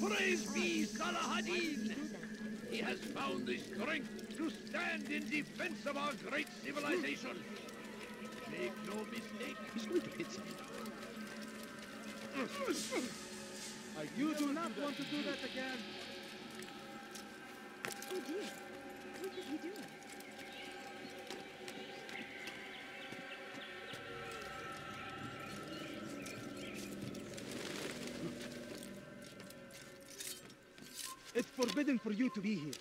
Praise be Salahadin! He has found the strength to stand in defense of our great civilization. Make no mistake. He's going to hit something. You do not want to do that again. Oh dear. What did he do? It's forbidden for you to be here.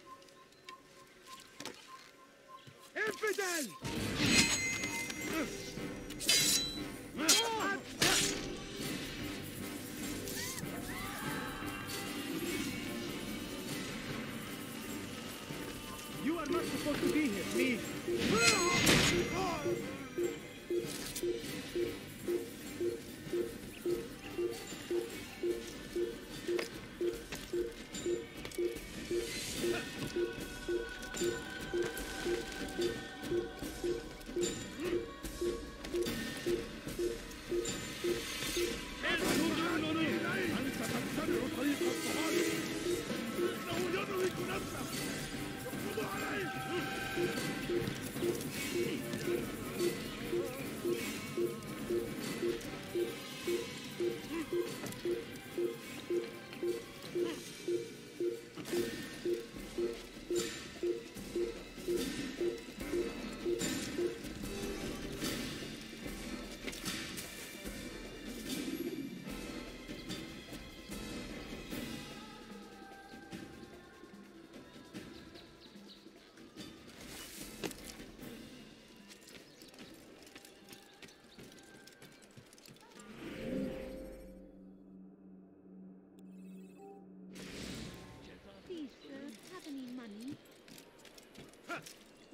Infidel! You are not supposed to be here, me.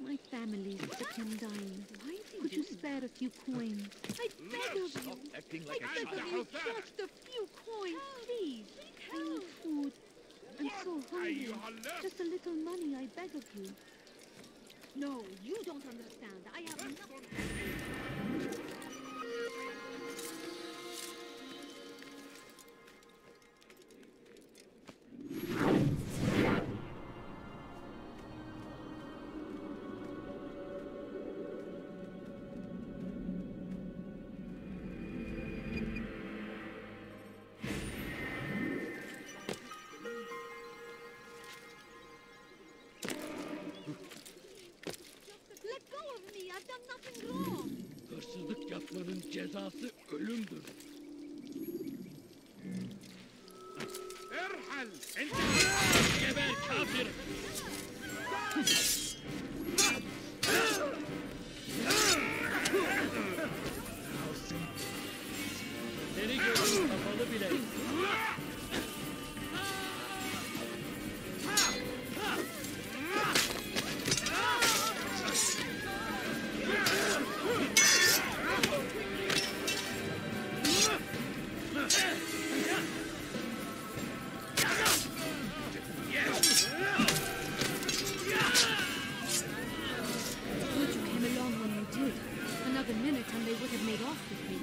My family's sick and dying. Could you spare a few coins? I beg of you. Acting like I beg of you, just a few coins, please. I need food. I'm so hungry. Just a little money, I beg of you. No, you don't understand. I have nothing. Hırsızlık yapmanın cezası ölümdür. Erhal! Geber kafir! Seni görün kapalı bile. Another minute and they would have made off with me.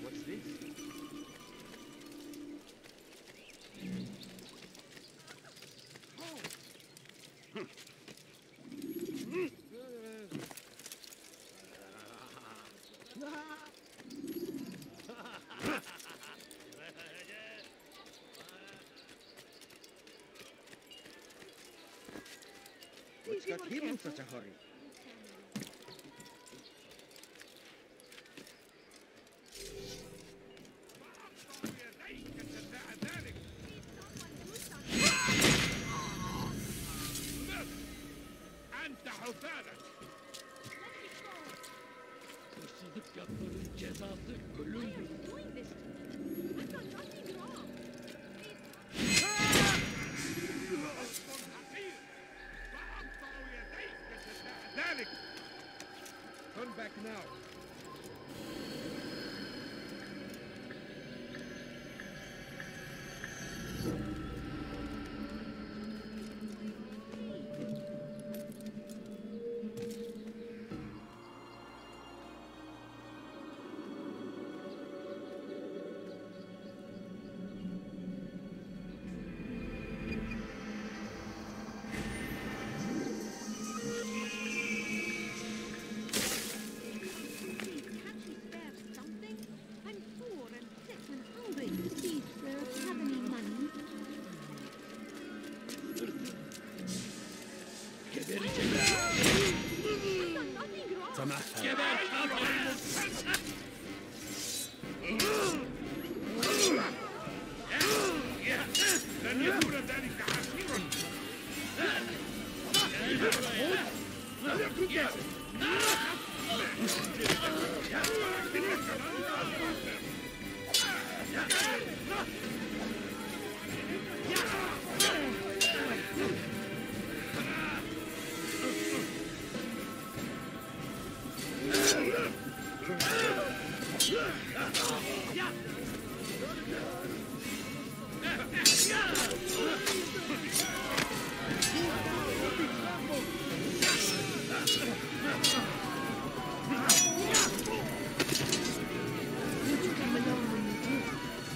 What's this? What's got him in such a hurry? أنت حفارك! Hırsızlık yapmanın cezası ölümdür. Turn back now.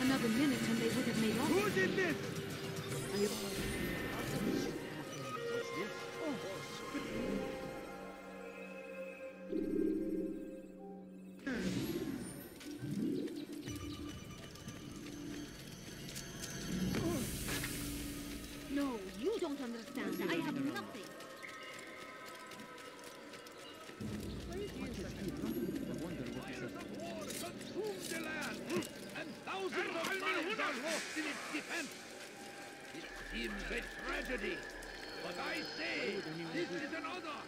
Another minute and they would have made off. Who did this? No, you don't understand. I have nothing. Consumed the land, and thousands of lives are lost in its defense. It seems a tragedy, but I say this is an honor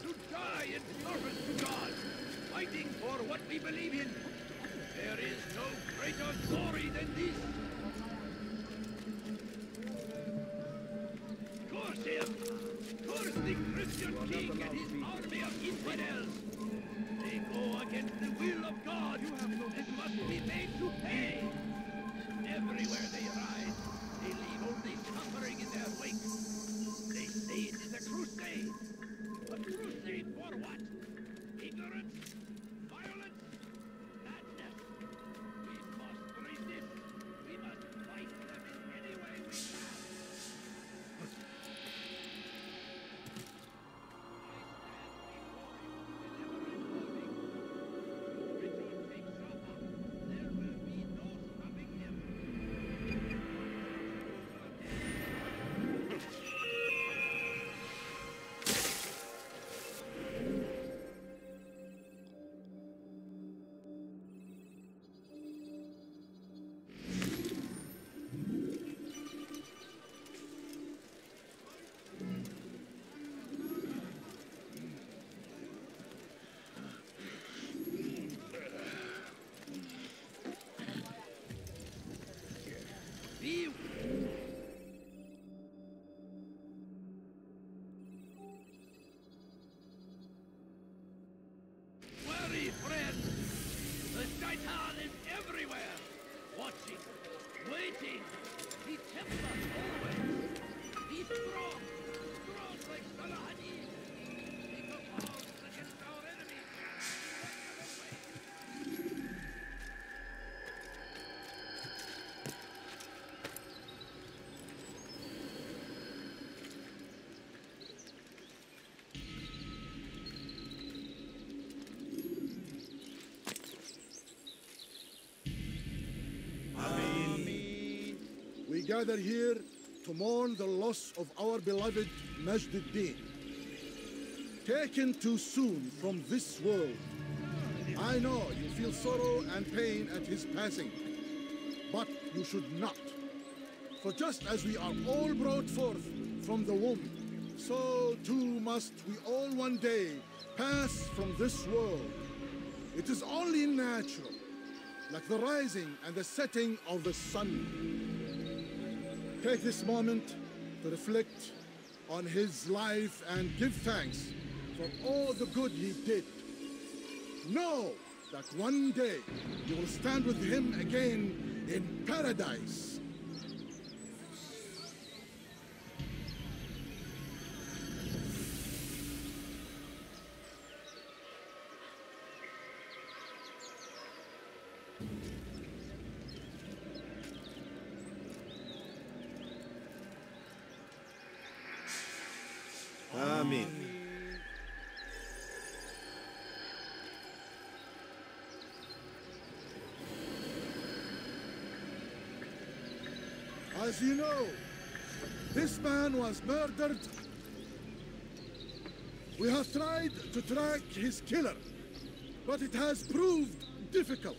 to die in service to God, fighting for what we believe in. There is no greater glory than this. Curse him! Curse the Christian king and his army of infidels! They go against the will of God and must be made to pay. Everywhere they ride, they leave only suffering in their wake. They say it is a crusade. A crusade for what? Ignorance? Violence? Madness? We must resist. We must fight them in any way we can. Worry, friend. The Shaitan is everywhere. Watching, waiting. He tempts us always. Be strong. Strong like Salahadin. Take up arms against our enemies. We gather here to mourn the loss of our beloved Majd-ud-Din. Taken too soon from this world. I know you feel sorrow and pain at his passing, but you should not. For just as we are all brought forth from the womb, so too must we all one day pass from this world. It is only natural, like the rising and the setting of the sun. Take this moment to reflect on his life and give thanks for all the good he did. Know that one day you will stand with him again in paradise. Amen. As you know, this man was murdered We have tried to track his killer, but it has proved difficult.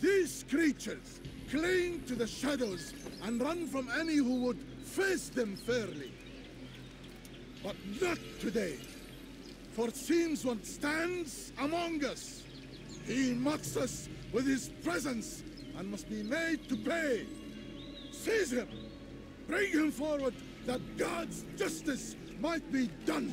These creatures cling to the shadows and run from any who would face them fairly. But not today, for it seems one stands among us. He mocks us with his presence and must be made to pay. Seize him! Bring him forward that God's justice might be done.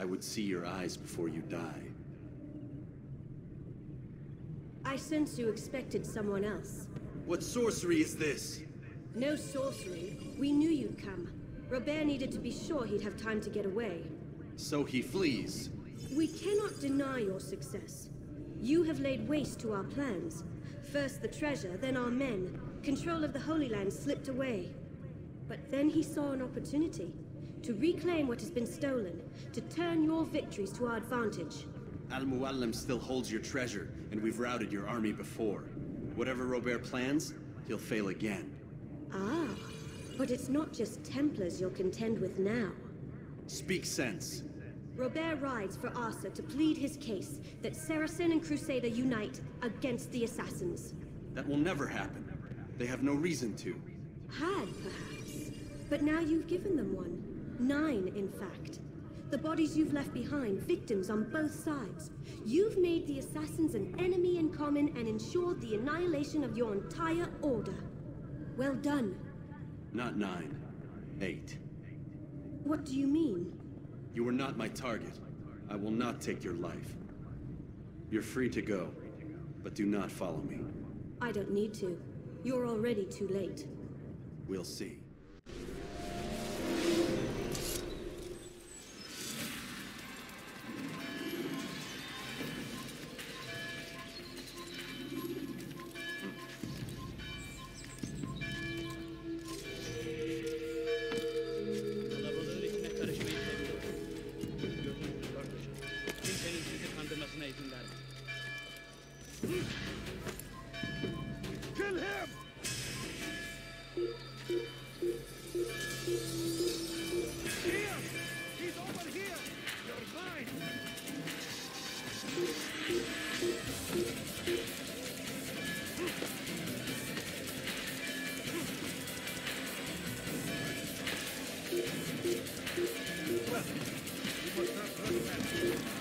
I would see your eyes before you die. I sense you expected someone else. What sorcery is this? No sorcery. We knew you'd come. Robert needed to be sure he'd have time to get away. So he flees. We cannot deny your success. You have laid waste to our plans. First the treasure, then our men. Control of the Holy Land slipped away. But then he saw an opportunity to reclaim what has been stolen, to turn your victories to our advantage. Al-Muallim still holds your treasure, and we've routed your army before. Whatever Robert plans, he'll fail again. Ah, but it's not just Templars you'll contend with now. Speak sense. Robert rides for Asa to plead his case that Saracen and Crusader unite against the Assassins. That will never happen. They have no reason to. Had, perhaps. But now you've given them one. 9, in fact. The bodies you've left behind, victims on both sides. You've made the Assassins an enemy in common and ensured the annihilation of your entire order. Well done. Not 9. 8. What do you mean? You are not my target. I will not take your life. You're free to go, but do not follow me. I don't need to. You're already too late. We'll see. Kill him! Here! He's over here! You're mine! Well, you must not run back.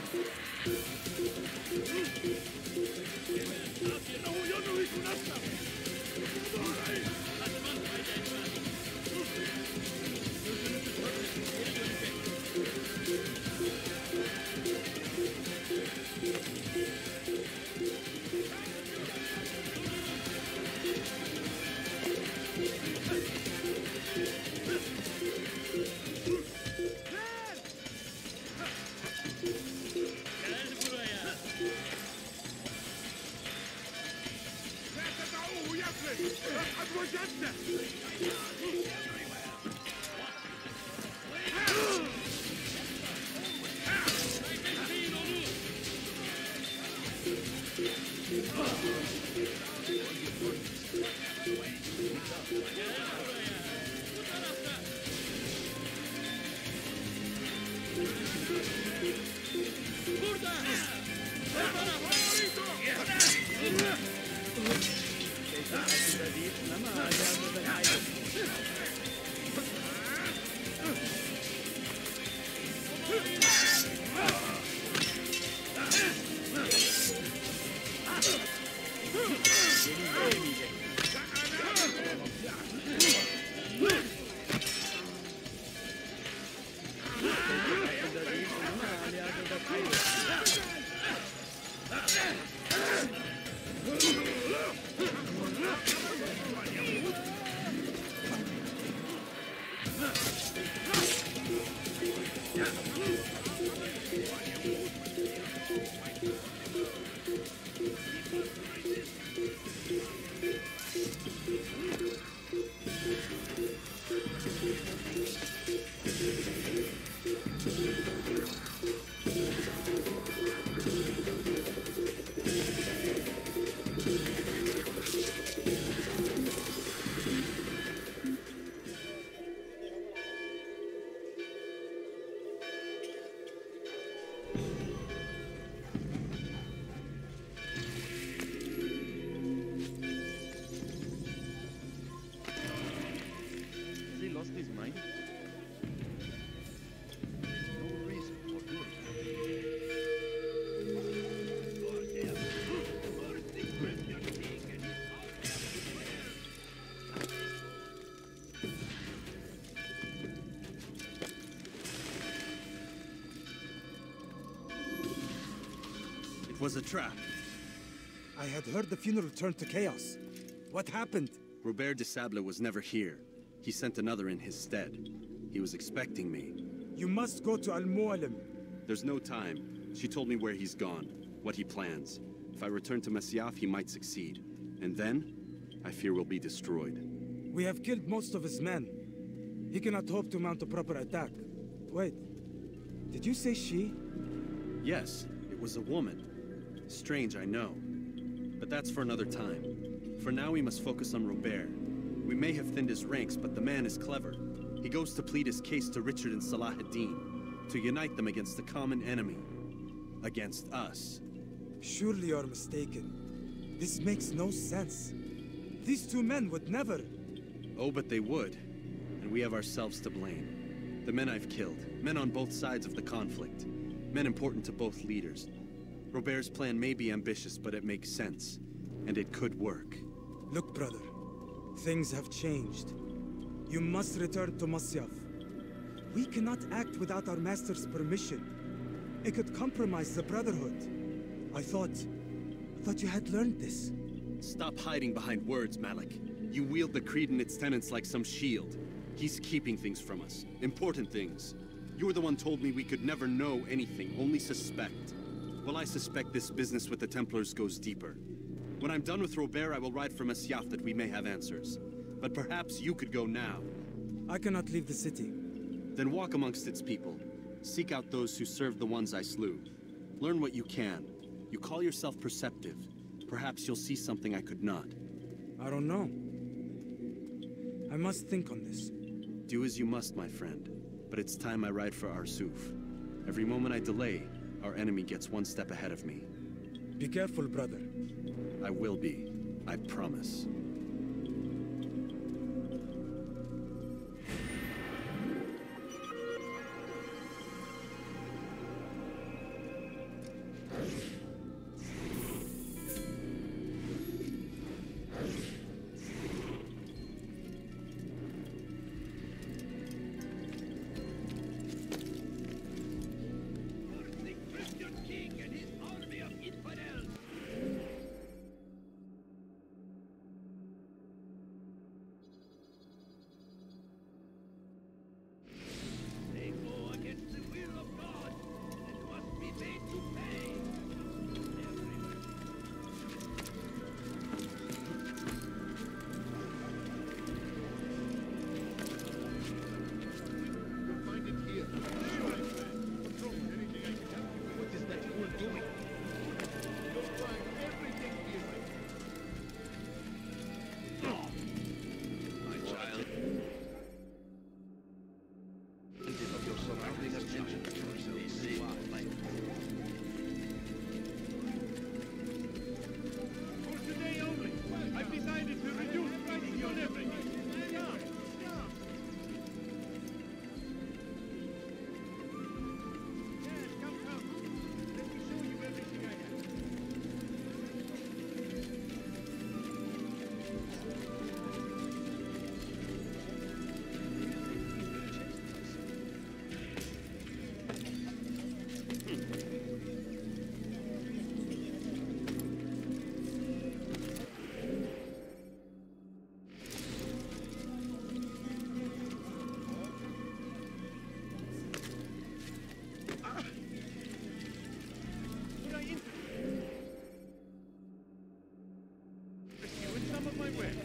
It was a trap. I had heard the funeral turned to chaos. What happened? Robert de Sable was never here. He sent another in his stead. He was expecting me. You must go to Al-Mu'alim. There's no time. She told me where he's gone, what he plans. If I return to Masyaf, he might succeed. And then, I fear we'll be destroyed. We have killed most of his men. He cannot hope to mount a proper attack. Wait, did you say she? Yes, it was a woman. Strange, I know. But that's for another time. For now, we must focus on Robert. We may have thinned his ranks, but the man is clever. He goes to plead his case to Richard and Salah ad-Din, to unite them against the common enemy. Against us. Surely you're mistaken. This makes no sense. These two men would never... Oh, but they would. And we have ourselves to blame. The men I've killed, men on both sides of the conflict. Men important to both leaders. Robert's plan may be ambitious, but it makes sense. And it could work. Look, brother. Things have changed. You must return to Masyaf. We cannot act without our master's permission. It could compromise the Brotherhood. I thought you had learned this. Stop hiding behind words, Malik. You wield the creed and its tenets like some shield. He's keeping things from us. Important things. You were the one told me we could never know anything, only suspect. Well, I suspect this business with the Templars goes deeper. When I'm done with Robert, I will ride for Masyaf that we may have answers. But perhaps you could go now. I cannot leave the city. Then walk amongst its people. Seek out those who served the ones I slew. Learn what you can. You call yourself perceptive. Perhaps you'll see something I could not. I don't know. I must think on this. Do as you must, my friend. But it's time I ride for Arsuf. Every moment I delay, our enemy gets one step ahead of me. Be careful, brother. I will be. I promise. The Christian king and his army of infidels! some of my wares.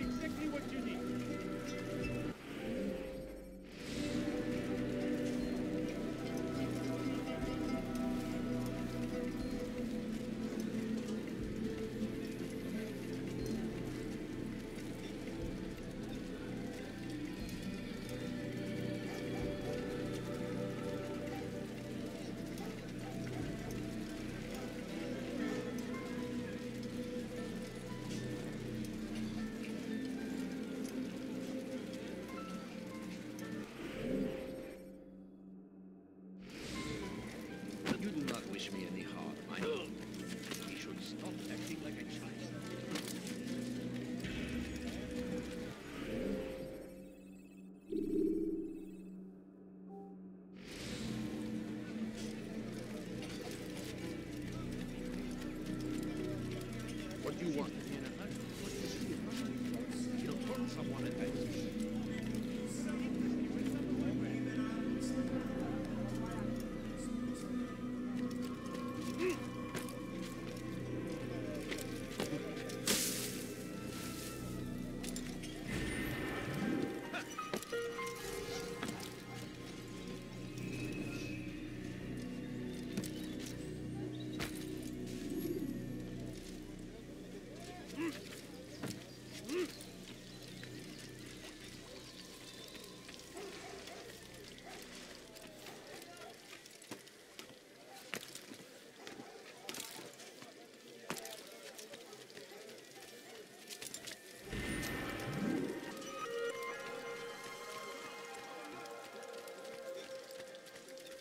Exactly what you need. You do not wish me any harm, I know. We should stop acting like a child. What do you want? You'll hurt someone at that.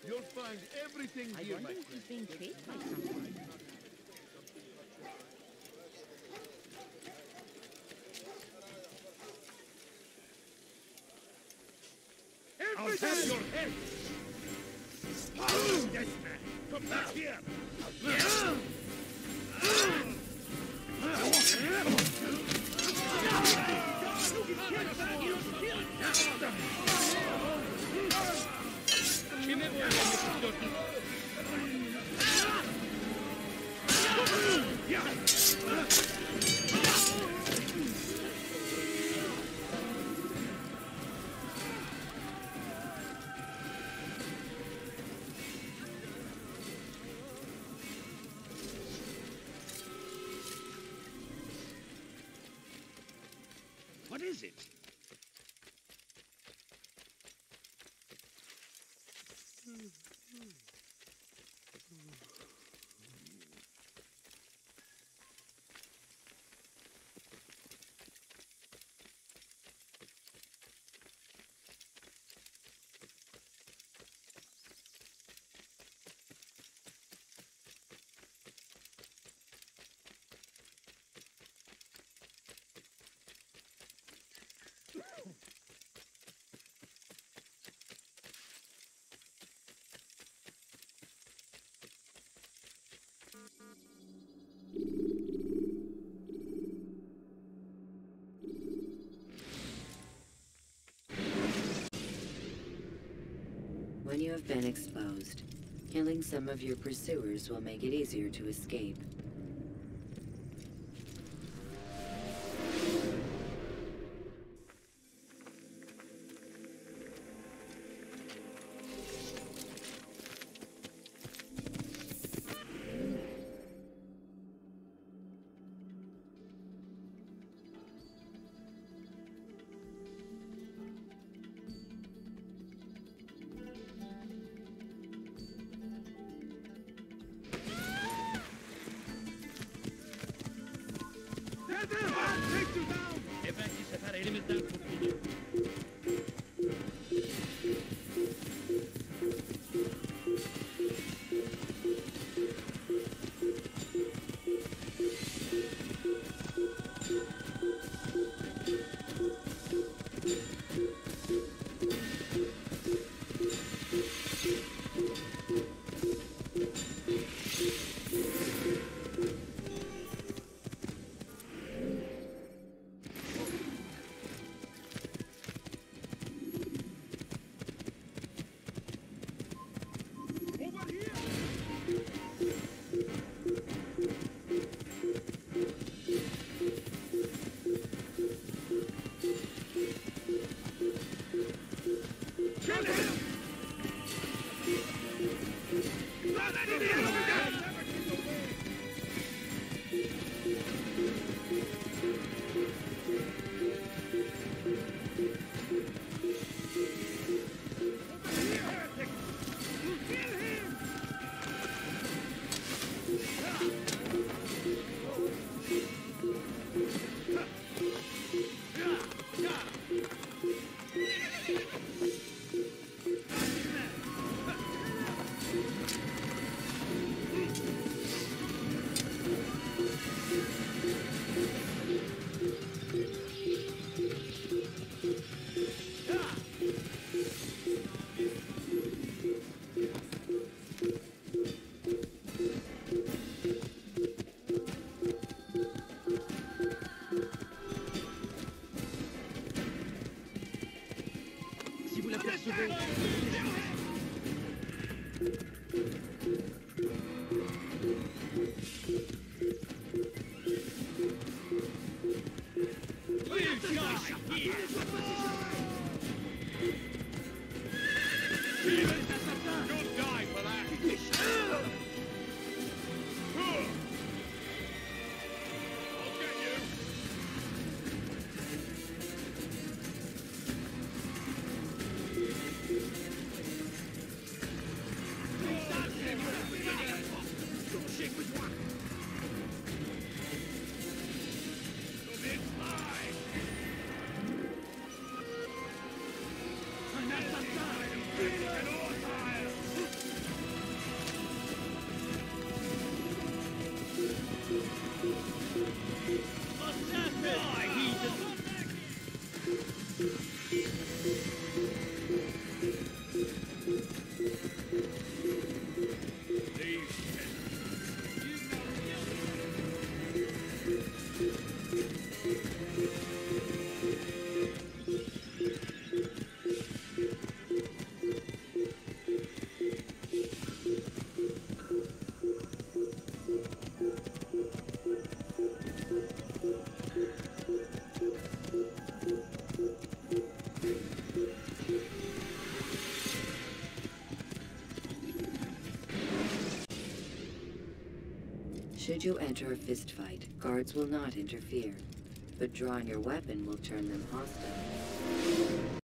You'll find everything here, my friend. He's being chased by someone. I'll have your head! Yes, man! Come back here! What is it? When you have been exposed, killing some of your pursuers will make it easier to escape. Si vous l'apercevez... Should you enter a fistfight, guards will not interfere, but drawing your weapon will turn them hostile.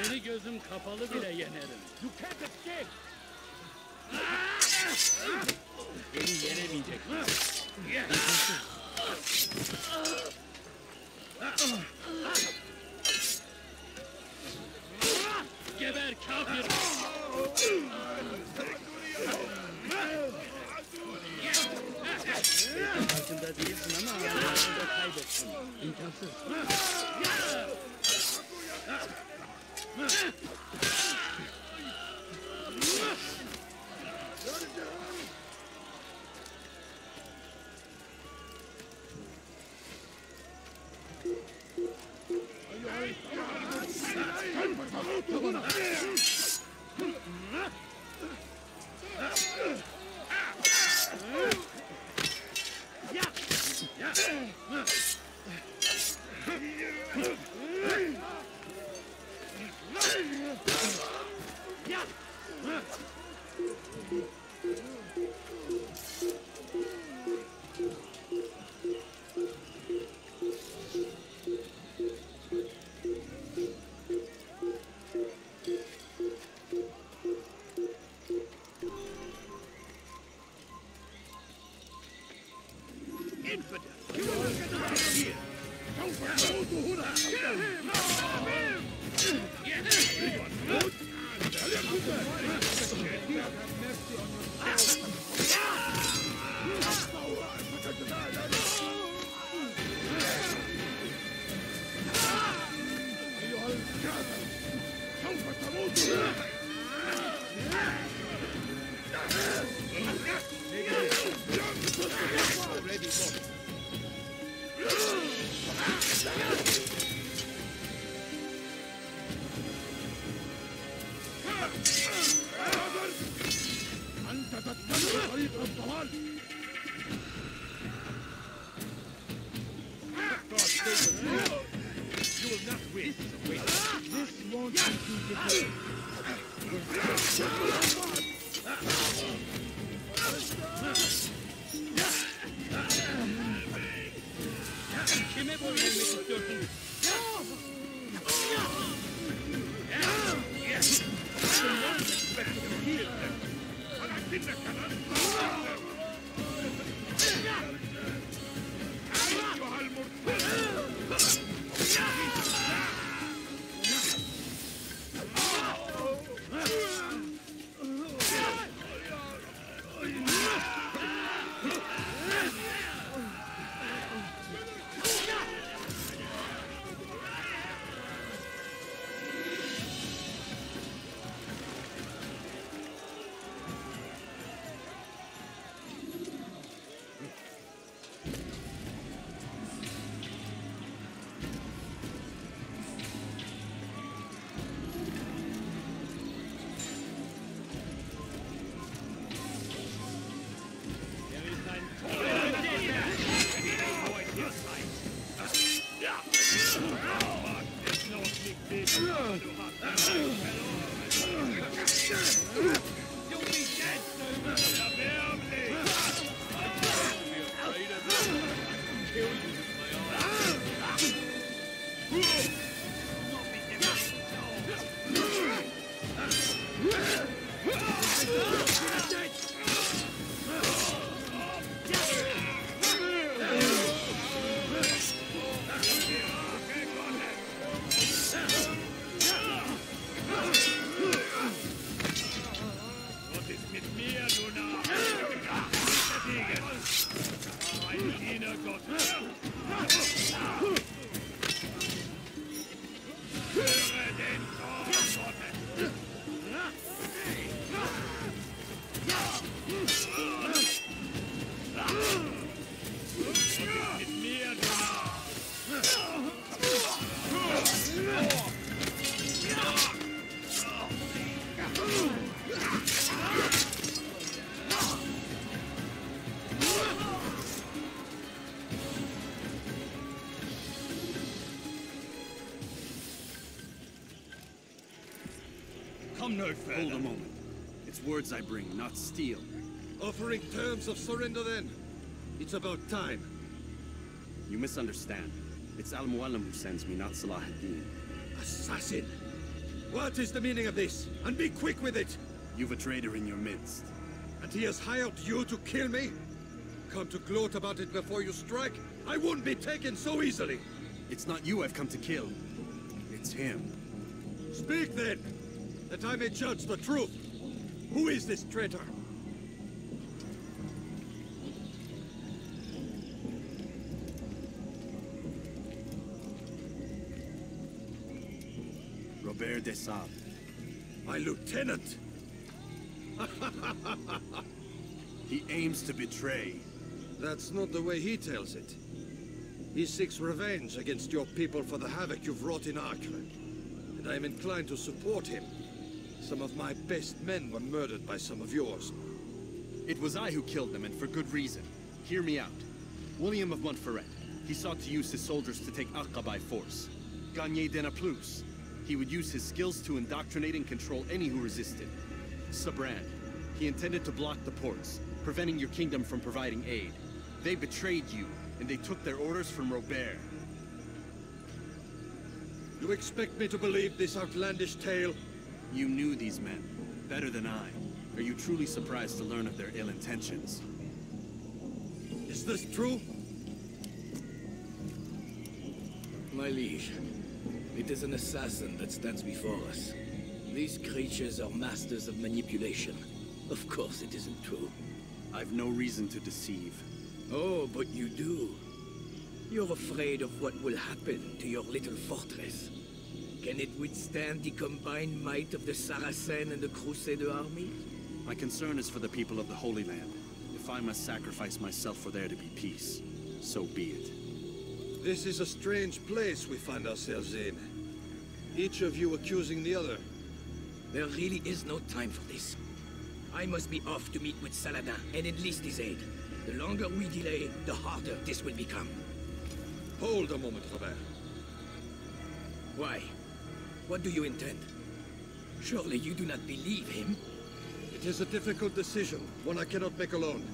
Seni gözüm kapalı bile yenerim. You can't escape. Beni yenemeyecek. Geber kafir. Farkında değilsin ama ağzında kaybettin. İmkansız. Come no further. Hold a moment. It's words I bring, not steel. Offering terms of surrender then? It's about time. You misunderstand. It's Al-Mualim who sends me, not Salah ad-Din. Assassin! What is the meaning of this? And be quick with it! You've a traitor in your midst. And he has hired you to kill me? Come to gloat about it before you strike? I wouldn't be taken so easily! It's not you I've come to kill. It's him. Speak then, that I may judge the truth. Who is this traitor? Robert de Sable. My lieutenant! He aims to betray. That's not the way he tells it. He seeks revenge against your people for the havoc you've wrought in Acre. And I am inclined to support him. Some of my best men were murdered by some of yours. It was I who killed them, and for good reason. Hear me out. William of Montferrat. He sought to use his soldiers to take Acre by force. Gagner de Naplouse. He would use his skills to indoctrinate and control any who resisted. Sabrand. He intended to block the ports, preventing your kingdom from providing aid. They betrayed you, and they took their orders from Robert. You expect me to believe this outlandish tale? You knew these men, better than I. Are you truly surprised to learn of their ill intentions? Is this true? My liege, it is an assassin that stands before us. These creatures are masters of manipulation. Of course it isn't true. I've no reason to deceive. Oh, but you do. You're afraid of what will happen to your little fortress. Can it withstand the combined might of the Saracen and the Crusader army? My concern is for the people of the Holy Land. If I must sacrifice myself for there to be peace, so be it. This is a strange place we find ourselves in. Each of you accusing the other. There really is no time for this. I must be off to meet with Saladin and enlist his aid. The longer we delay, the harder this will become. Hold a moment, Robert. Why? What do you intend? Surely you do not believe him? It is a difficult decision, one I cannot make alone.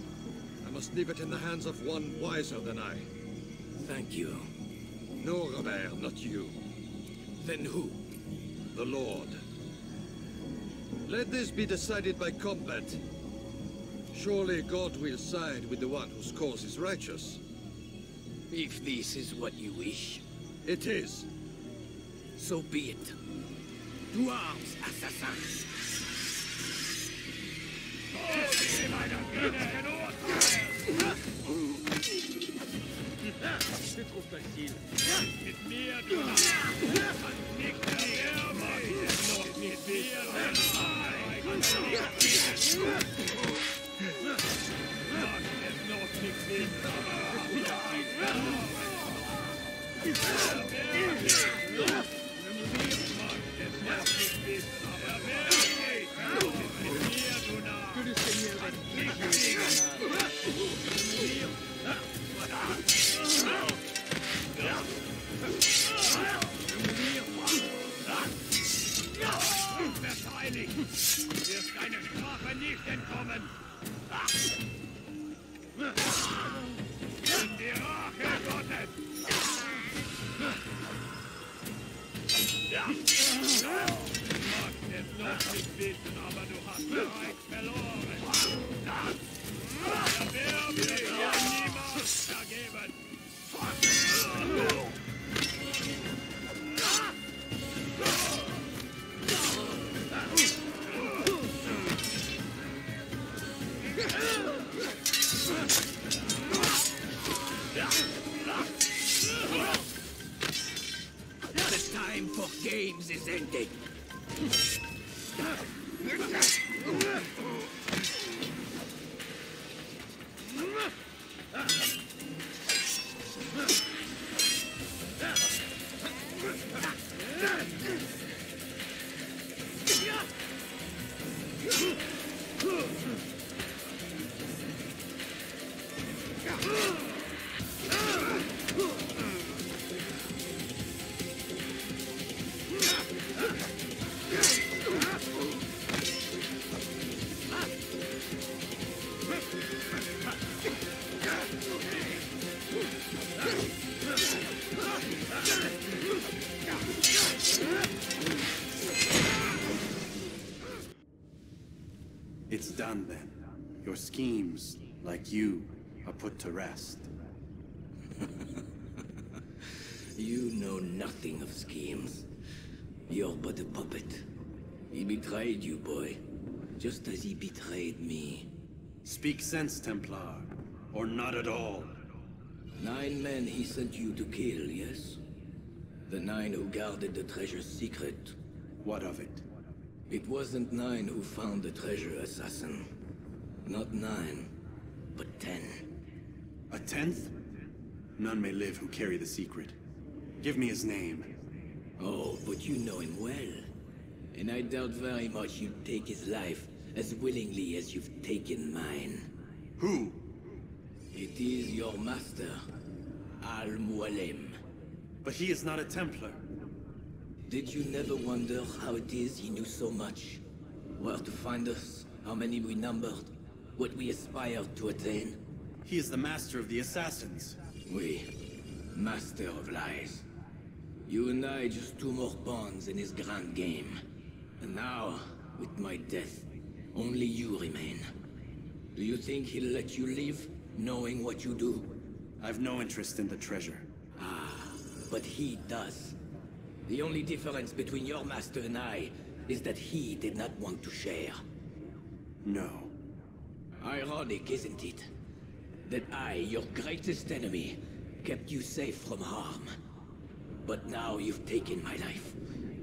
I must leave it in the hands of one wiser than I. Thank you. No, Robert, not you. Then who? The Lord. Let this be decided by combat. Surely God will side with the one whose cause is righteous. If this is what you wish. It is. So be it. To arms, assassins! C'est trop facile. Mit mir, du kannst nicht sterben! Noch mit mir! Verteidigt! Du wirst deiner Strafe nicht entkommen! Die Rache Gottes! Du magst es noch nicht wissen, aber du hast bereits verloren! Der wird dir niemals vergeben! The time for games is ending. It's done then. Your schemes, like you, are put to rest. You know nothing of schemes. You're but a puppet. He betrayed you, boy. Just as he betrayed me. Speak sense, Templar. Or not at all. 9 men he sent you to kill, yes? The 9 who guarded the treasure's secret. What of it? It wasn't 9 who found the treasure, assassin. Not 9, but 10. A 10th? None may live who carry the secret. Give me his name. Oh, but you know him well. And I doubt very much you'd take his life as willingly as you've taken mine. Who? It is your master, Al-Mualim. But he is not a Templar. Did you never wonder how it is he knew so much? Where to find us, how many we numbered, what we aspired to attain? He is the master of the assassins. We, master of lies. You and I just two more pawns in his grand game. And now, with my death, only you remain. Do you think he'll let you live, knowing what you do? I've no interest in the treasure. Ah, but he does. The only difference between your master and I is that he did not want to share. No. Ironic, isn't it? That I, your greatest enemy, kept you safe from harm. But now you've taken my life,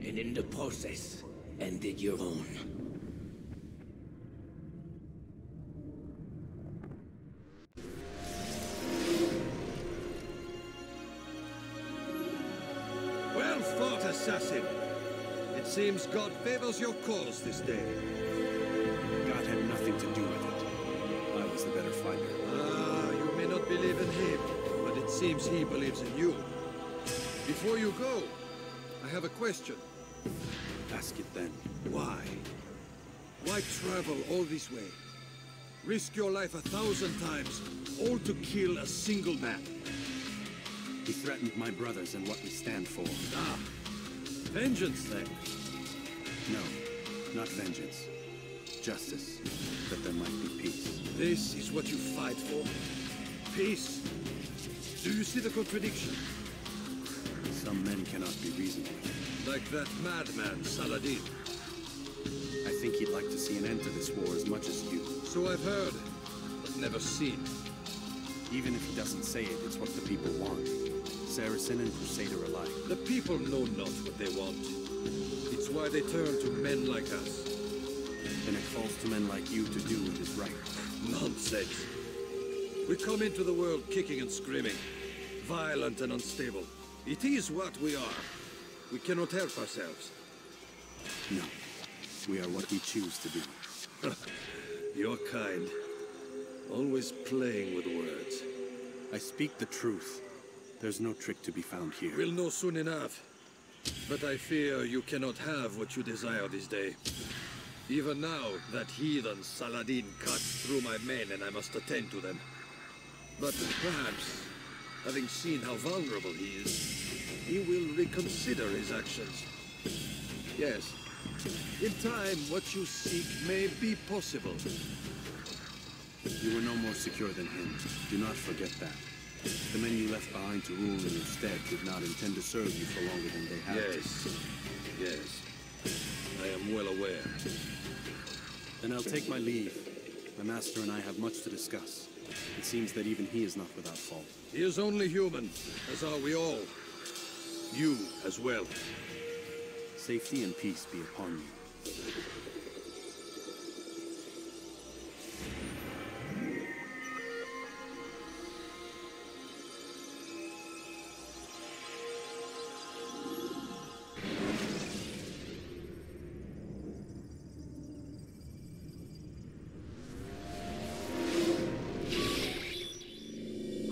and in the process, ended your own. Well fought, assassin. It seems God favors your cause this day. God had nothing to do with it. I was the better fighter. Ah, you may not believe in him, but it seems he believes in you. Before you go, I have a question. Ask it then. Why? Why travel all this way? Risk your life 1,000 times, all to kill a single man. He threatened my brothers and what we stand for. Ah, vengeance then. No, not vengeance. Justice, that there might be peace. This is what you fight for? Peace? Do you see the contradiction? Some men cannot be reasoned with. Like that madman, Saladin. I think he'd like to see an end to this war as much as you. So I've heard, but never seen. Even if he doesn't say it, it's what the people want. Saracen and Crusader alike. The people know not what they want. It's why they turn to men like us. Then it falls to men like you to do what is right. Nonsense. We come into the world kicking and screaming, violent and unstable. It is what we are. We cannot help ourselves. No. We are what we choose to be. Your kind. Always playing with words. I speak the truth. There's no trick to be found here. We'll know soon enough. But I fear you cannot have what you desire this day. Even now, that heathen Saladin cuts through my men and I must attend to them. But perhaps, having seen how vulnerable he is, he will reconsider his actions. Yes, in time, what you seek may be possible. You were no more secure than him. Do not forget that. The men you left behind to rule in your stead did not intend to serve you for longer than they had to. Yes. I am well aware. Then I'll take my leave. My master and I have much to discuss. It seems that even he is not without fault. He is only human, as are we all. You as well. Safety and peace be upon you.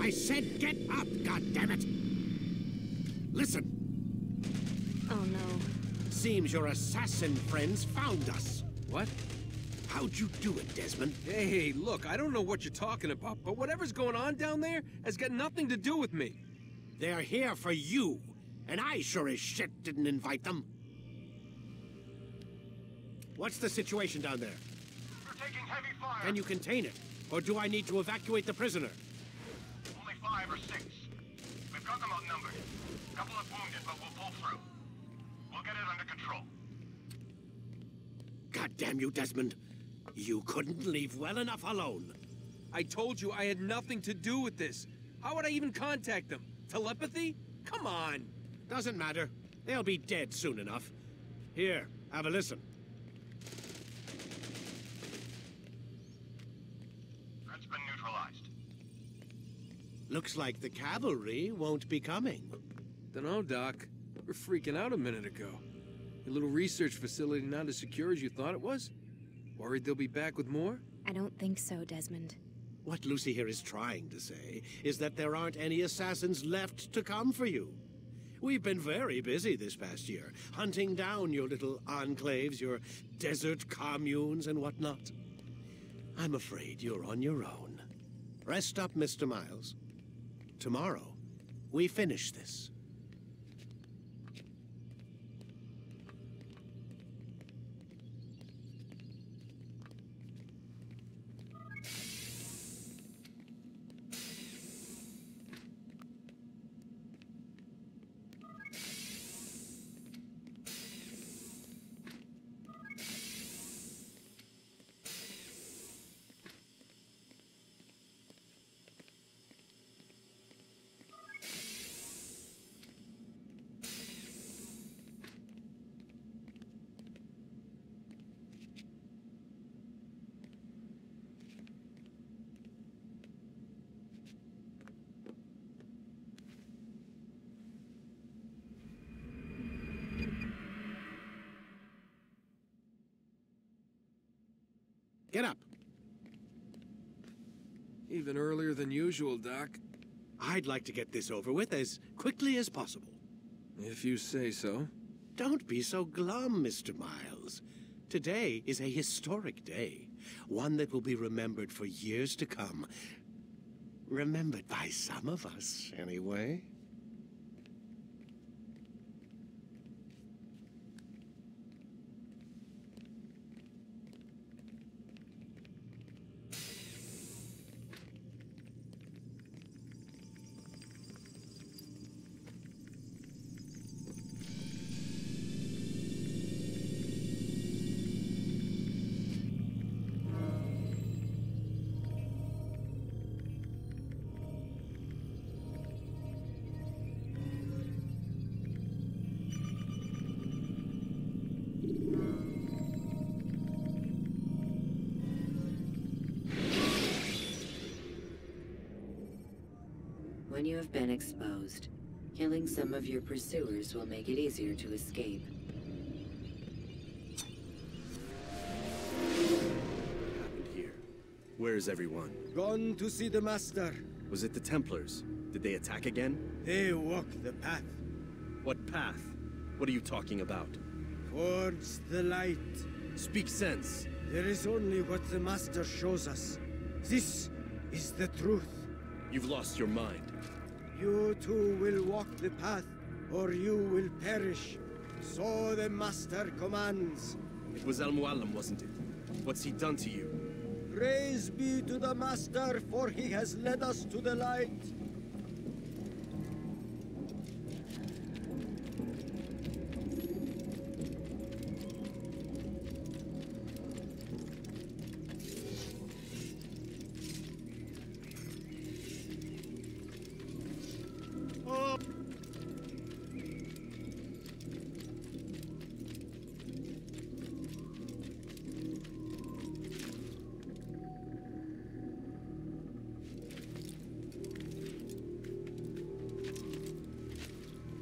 I said get up, goddammit! Listen. Oh no. Seems your assassin friends found us. What? How'd you do it, Desmond? Hey, look, I don't know what you're talking about, but whatever's going on down there has got nothing to do with me. They're here for you, and I sure as shit didn't invite them. What's the situation down there? We're taking heavy fire. Can you contain it? Or do I need to evacuate the prisoner? Only 5 or 6. We've got them outnumbered. A couple of wounded, but we'll pull through. We'll get it under control. God damn you, Desmond. You couldn't leave well enough alone. I told you I had nothing to do with this. How would I even contact them? Telepathy? Come on. Doesn't matter. They'll be dead soon enough. Here, have a listen. Threat's been neutralized. Looks like the cavalry won't be coming. Dunno, Doc. were freaking out a minute ago. Your little research facility not as secure as you thought it was? Worried they'll be back with more? I don't think so, Desmond. What Lucy here is trying to say is that there aren't any assassins left to come for you. We've been very busy this past year, hunting down your little enclaves, your desert communes and whatnot. I'm afraid you're on your own. Rest up, Mr. Miles. Tomorrow, we finish this. Get up. Even earlier than usual, Doc. I'd like to get this over with as quickly as possible. If you say so. Don't be so glum, Mr. Miles. Today is a historic day. One that will be remembered for years to come. Remembered by some of us, anyway. When you have been exposed, killing some of your pursuers will make it easier to escape. What happened here? Where is everyone? Gone to see the Master. Was it the Templars? Did they attack again? They walk the path. What path? What are you talking about? Towards the light. Speak sense. There is only what the Master shows us. This is the truth. You've lost your mind. You too will walk the path, or you will perish. So the Master commands. It was Al-Mualim, wasn't it? What's he done to you? Praise be to the Master, for he has led us to the light.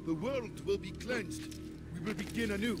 The world will be cleansed. We will begin anew.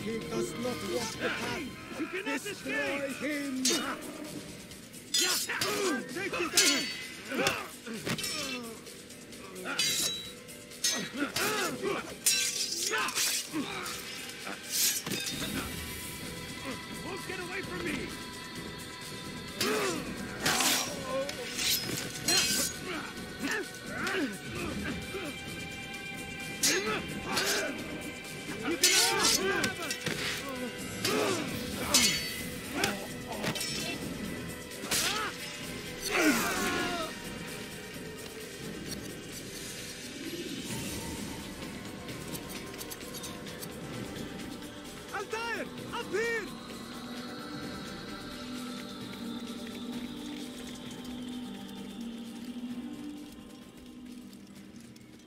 he does not walk the path. You cannot Destroy escape! him! Take it down! Won't get away from me! You cannot have us! Altair! Up here!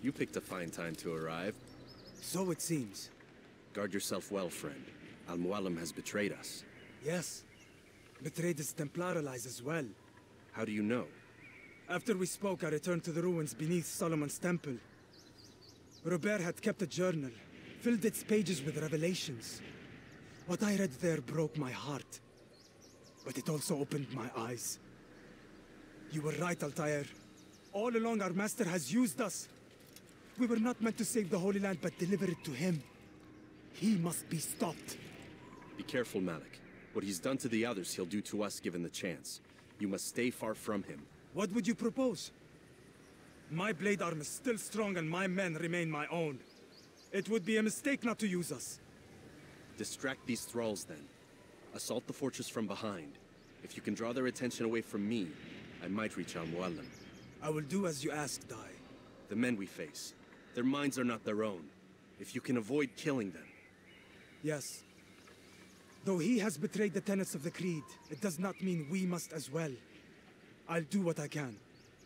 You picked a fine time to arrive. So it seems. Guard yourself well, friend. Al-Mualim has betrayed us. Yes. Betrayed his Templar allies as well. How do you know? After we spoke, I returned to the ruins beneath Solomon's temple. Robert had kept a journal, filled its pages with revelations. What I read there broke my heart. But it also opened my eyes. You were right, Altair. All along our master has used us. We were not meant to save the Holy Land, but deliver it to him. He must be stopped. Be careful, Malik. What he's done to the others, he'll do to us given the chance. You must stay far from him. What would you propose? My blade arm is still strong and my men remain my own. It would be a mistake not to use us. Distract these thralls, then. Assault the fortress from behind. If you can draw their attention away from me, I might reach Al-Mualim. I will do as you ask, Dai. The men we face, their minds are not their own. If you can avoid killing them. Yes. Though he has betrayed the tenets of the Creed, it does not mean we must as well. I'll do what I can.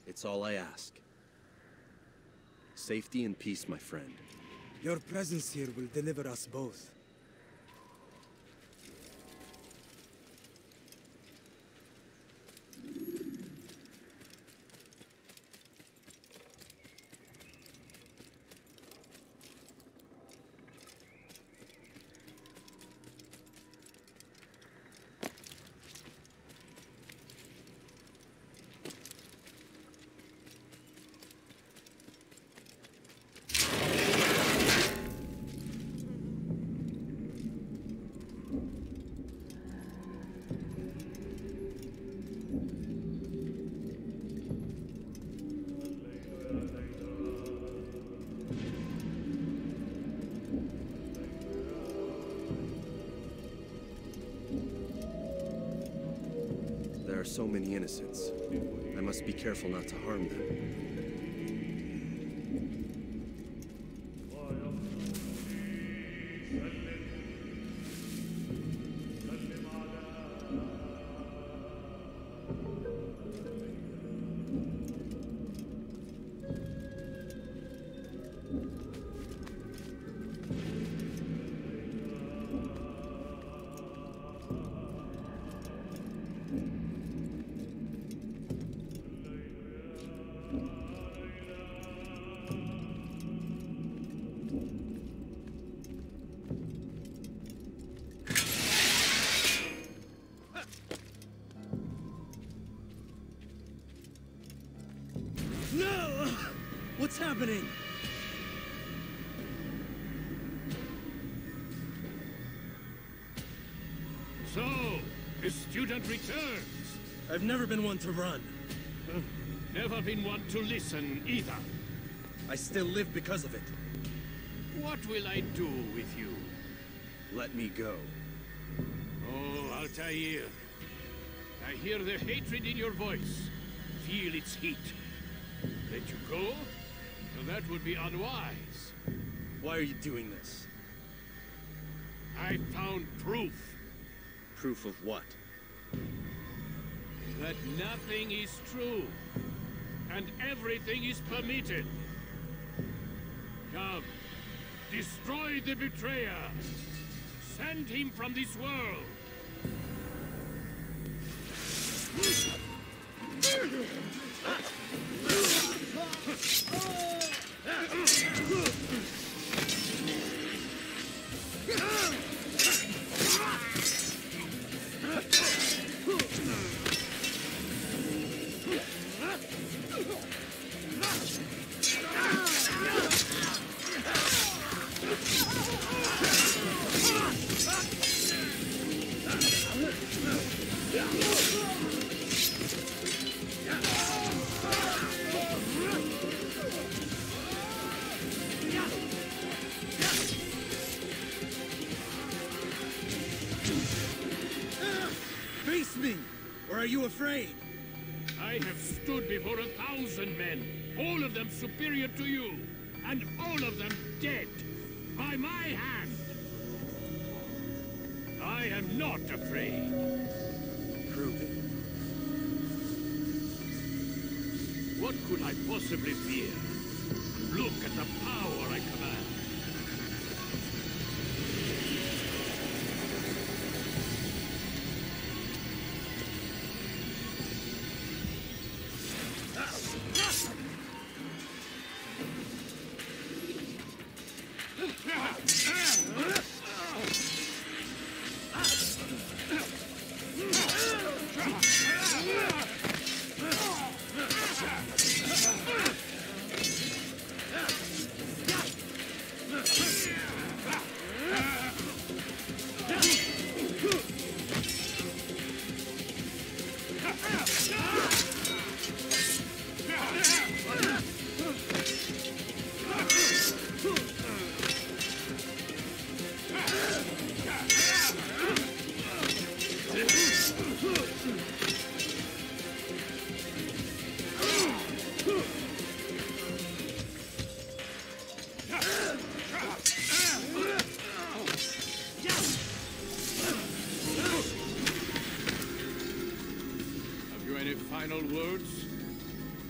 It's all I ask. Safety and peace, my friend. Your presence here will deliver us both. There are so many innocents. I must be careful not to harm them. No! What's happening? So, the student returns. I've never been one to run. Never been one to listen either. I still live because of it. What will I do with you? Let me go. Oh, Altair. I hear the hatred in your voice. Feel its heat. Let you go? Well, that would be unwise. Why are you doing this? I found proof. Proof of what? That nothing is true. And everything is permitted. Come. Destroy the betrayer. Send him from this world. Face me! Or are you afraid? I have stood before 1,000 men, all of them superior to you, and all of them dead, by my hand. I am not afraid. Prove it. What could I possibly fear? Look at the power I command. Final words?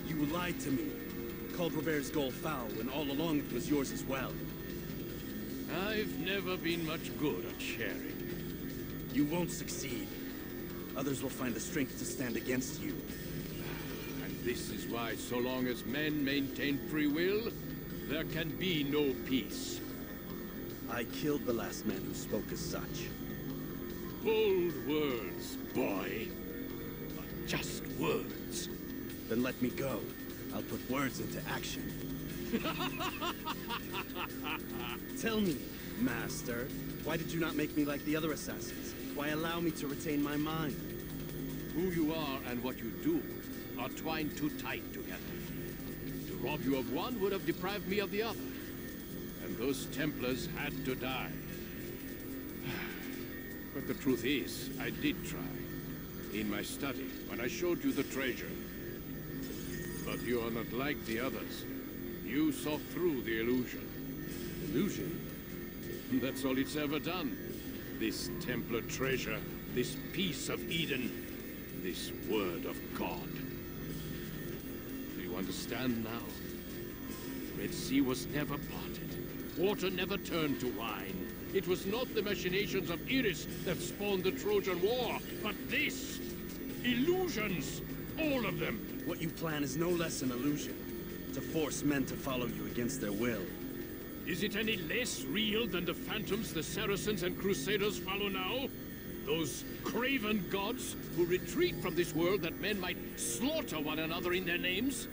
You lied to me. Called Robert's goal foul, when all along it was yours as well. I've never been much good at sharing. You won't succeed. Others will find the strength to stand against you. And this is why, so long as men maintain free will, there can be no peace. I killed the last man who spoke as such. Bold words, boy. But just words. Then let me go. I'll put words into action. Tell me, Master, why did you not make me like the other assassins? Why allow me to retain my mind? Who you are and what you do are twined too tight together. To rob you of one would have deprived me of the other. And those Templars had to die. But the truth is, I did try. In my study, when I showed you the treasure. But you are not like the others. You saw through the illusion. Illusion? That's all it's ever done. This Templar treasure, this piece of Eden, this word of God. Do you understand now? The Red Sea was never parted. Water never turned to wine. It was not the machinations of Iris that spawned the Trojan War, but this! Illusions! All of them! What you plan is no less an illusion. To force men to follow you against their will. Is it any less real than the phantoms the Saracens and Crusaders follow now? Those craven gods who retreat from this world that men might slaughter one another in their names?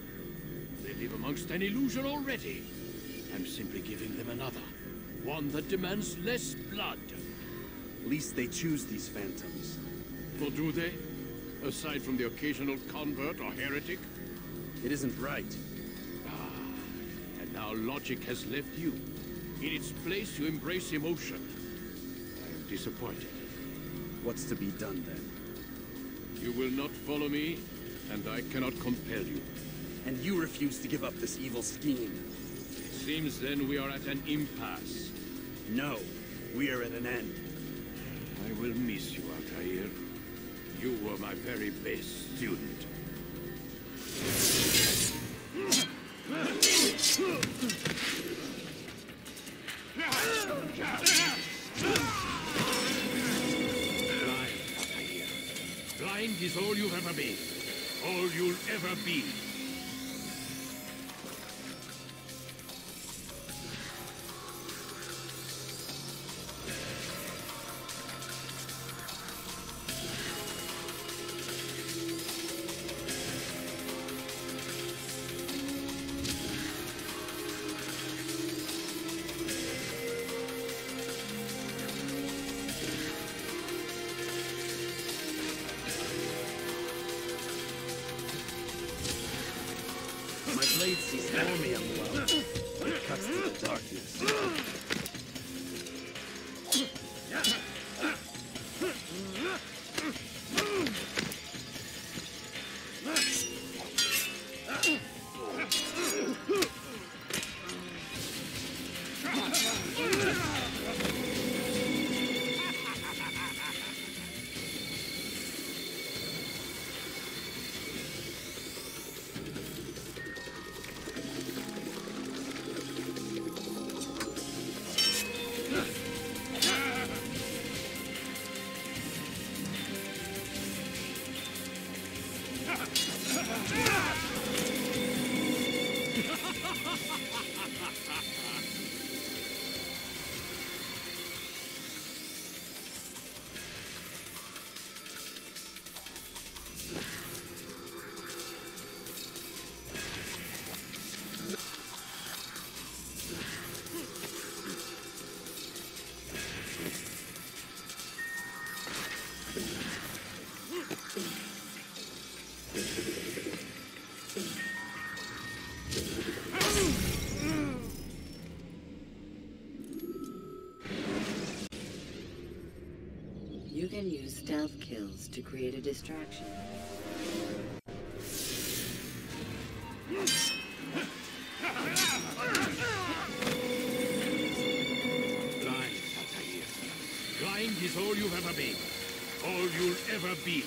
They live amongst an illusion already. I'm simply giving them another. One that demands less blood. At least they choose these phantoms. Or do they? Aside from the occasional convert or heretic? It isn't right. And now logic has left you. In its place, you embrace emotion. I am disappointed. What's to be done, then? You will not follow me, and I cannot compel you. And you refuse to give up this evil scheme. It seems then we are at an impasse. No, we are at an end. I will miss you, Altair. You were my very best student. Blind is all you've ever been. All you'll ever be. blade sees chromium well. It cuts through the darkness. You can use stealth kills to create a distraction. Blind, Altair. Blind is all you've ever been. All you'll ever be.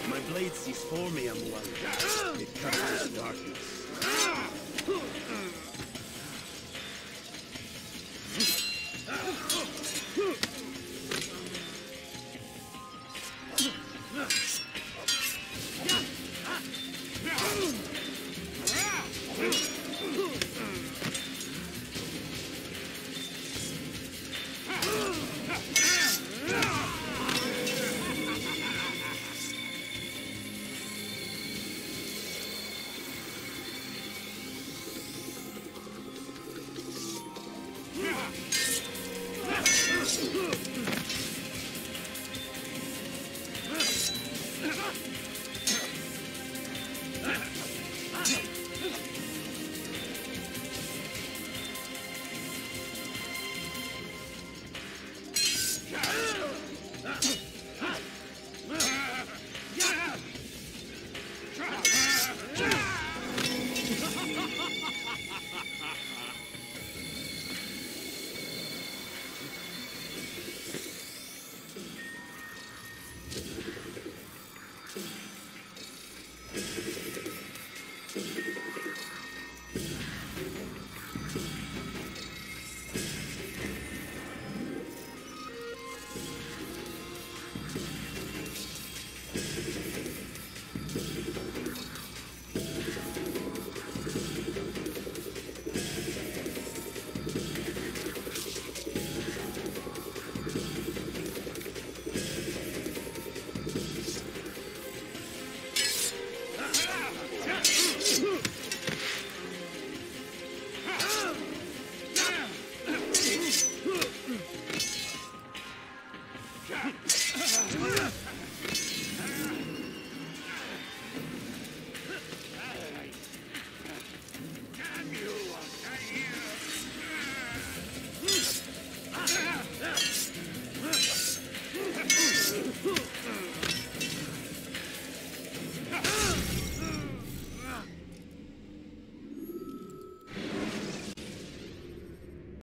My blade sees chromium well. It cuts through the darkness.